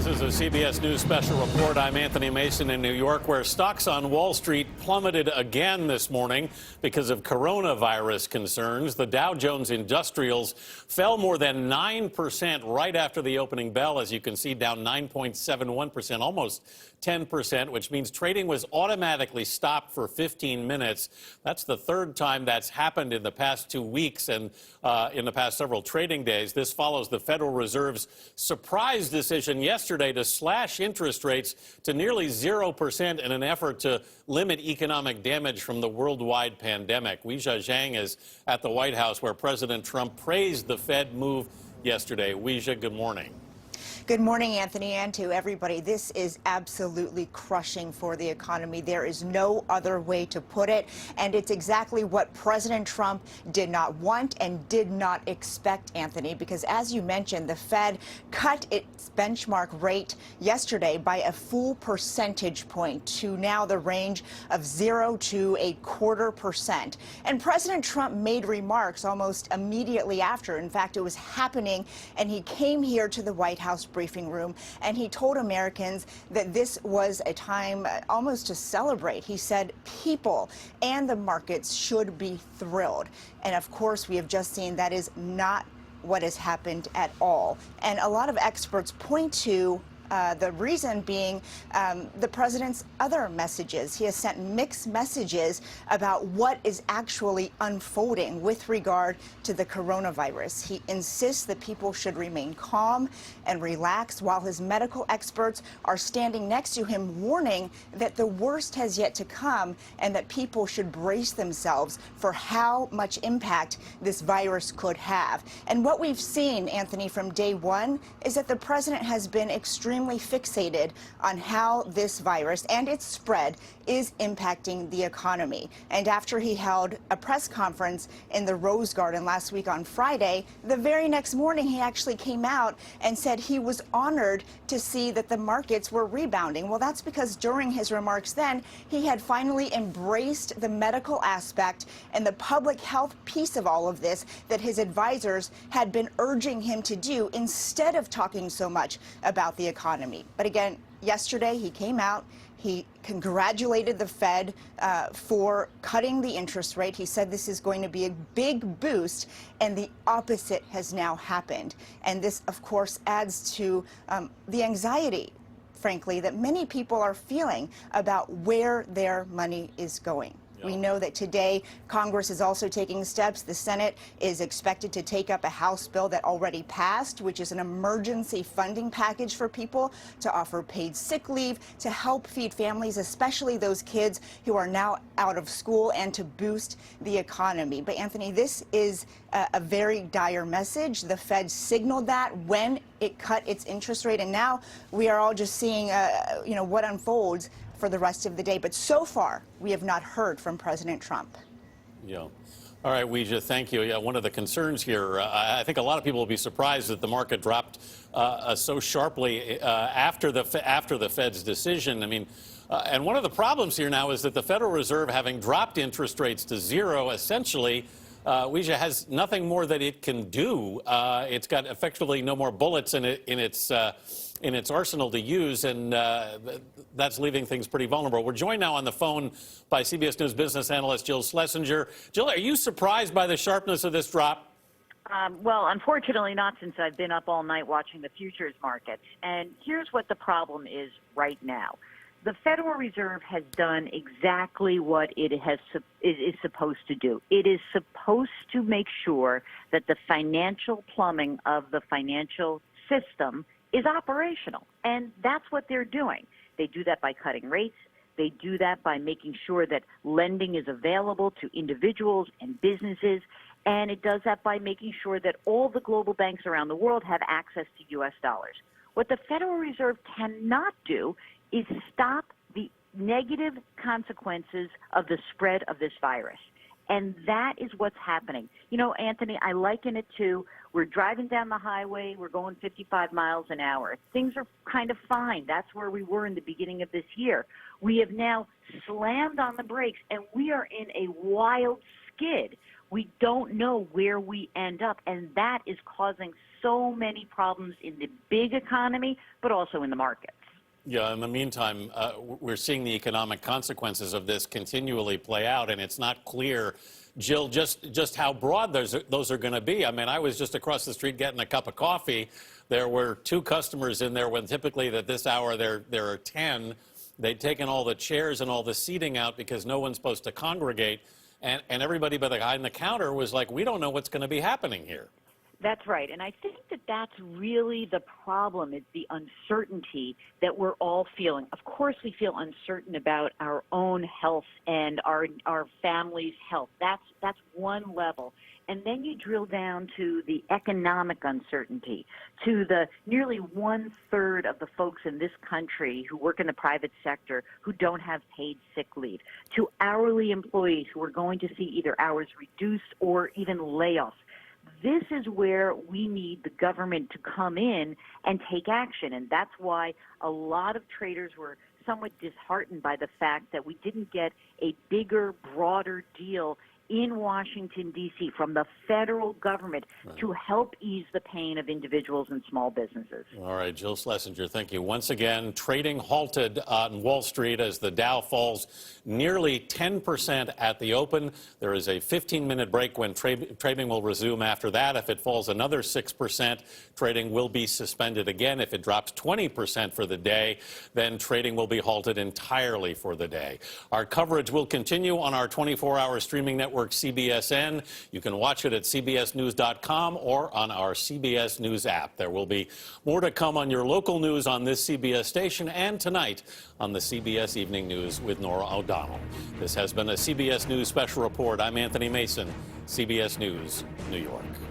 This is a CBS News special report. I'm Anthony Mason in New York, where stocks on Wall Street plummeted again this morning because of coronavirus concerns. The Dow Jones Industrials fell more than 9% right after the opening bell, as you can see, down 9.71%, almost 10%, which means trading was automatically stopped for 15 minutes. That's the third time that's happened in the past 2 weeks and in the past several trading days. This follows the Federal Reserve's surprise decision yesterday to slash interest rates to nearly 0% in an effort to limit economic damage from the worldwide pandemic. Weijia Jiang is at the White House, where President Trump praised the Fed move yesterday. Weijia, good morning. Good morning, Anthony, and to everybody. This is absolutely crushing for the economy. There is no other way to put it, and it's exactly what President Trump did not want and did not expect, Anthony, because as you mentioned, the Fed cut its benchmark rate yesterday by a full percentage point to now the range of 0 to 0.25%. And President Trump made remarks almost immediately after. In fact, it was happening, and he came here to the White House briefing room, and he told Americans that this was a time almost to celebrate. He said people and the markets should be thrilled. And of course, we have just seen that is not what has happened at all. And a lot of experts point to the reason being the president's other messages. He has sent mixed messages about what is actually unfolding with regard to the coronavirus. He insists that people should remain calm and relaxed, while his medical experts are standing next to him, warning that the worst has yet to come and that people should brace themselves for how much impact this virus could have. And what we've seen, Anthony, from day one is that the president has been extremely fixated on how this virus and its spread is impacting the economy. And after he held a press conference in the Rose Garden last week on Friday, the very next morning he actually came out and said he was honored to see that the markets were rebounding. Well, that's because during his remarks then, he had finally embraced the medical aspect and the public health piece of all of this that his advisors had been urging him to do, instead of talking so much about the economy. But again, yesterday he came out. He congratulated the Fed for cutting the interest rate. He said this is going to be a big boost, and the opposite has now happened. And this, of course, adds to the anxiety, frankly, that many people are feeling about where their money is going. We know that today Congress is also taking steps. The Senate is expected to take up a House bill that already passed, which is an emergency funding package for people to offer paid sick leave to help feed families, especially those kids who are now out of school, and to boost the economy. But Anthony, this is a very dire message. The Fed signaled that when it cut its interest rate, and now we are all just seeing, what unfolds for the rest of the day. But so far, we have not heard from President Trump. Yeah. All right, Weijia, thank you. Yeah, one of the concerns here, I think a lot of people will be surprised that the market dropped so sharply after the Fed's decision. I mean, and one of the problems here now is that the Federal Reserve, having dropped interest rates to 0, essentially, Weijia has nothing more that it can do. It's got effectively no more bullets in its arsenal to use, and that's leaving things pretty vulnerable. We're joined now on the phone by CBS News business analyst Jill Schlesinger. Jill, are you surprised by the sharpness of this drop? Well, unfortunately not, since I've been up all night watching the futures markets. And here's what the problem is right now. The Federal Reserve has done exactly what it is supposed to do. It is supposed to make sure that the financial plumbing of the financial system is operational. And that's what they're doing. They do that by cutting rates. They do that by making sure that lending is available to individuals and businesses. And it does that by making sure that all the global banks around the world have access to U.S. dollars. What the Federal Reserve cannot do is stop the negative consequences of the spread of this virus. And that is what's happening. You know, Anthony, I liken it to, we're driving down the highway, we're going 55 miles an hour. Things are kind of fine. That's where we were in the beginning of this year. We have now slammed on the brakes, and we are in a wild, skid. We don't know where we end up, and that is causing so many problems in the big economy, but also in the markets. Yeah, in the meantime, we're seeing the economic consequences of this continually play out, and it's not clear, Jill, just how broad those are going to be. I mean, I was just across the street getting a cup of coffee. There were 2 customers in there when typically at this hour there are 10. They'd taken all the chairs and all the seating out because no one's supposed to congregate, and everybody behind the counter was like, we don't know what's going to be happening here. That's right. And I think that that's really the problem, is the uncertainty that we're all feeling. Of course, we feel uncertain about our own health and our family's health. That's one level. And then you drill down to the economic uncertainty, to the nearly 1/3 of the folks in this country who work in the private sector who don't have paid sick leave, to hourly employees who are going to see either hours reduced or even layoffs. This is where we need the government to come in and take action. And that's why a lot of traders were somewhat disheartened by the fact that we didn't get a bigger, broader deal in Washington, D.C. from the federal government to help ease the pain of individuals and small businesses. All right, Jill Schlesinger, thank you. Once again, trading halted on Wall Street as the Dow falls nearly 10% at the open. There is a 15-minute break when trading will resume after that. If it falls another 6%, trading will be suspended again. If it drops 20% for the day, then trading will be halted entirely for the day. Our coverage will continue on our 24-hour streaming network, CBSN. You can watch it at cbsnews.com or on our CBS News app. There will be more to come on your local news on this CBS station and tonight on the CBS Evening News with Norah O'Donnell. This has been a CBS News Special Report. I'm Anthony Mason, CBS News, New York.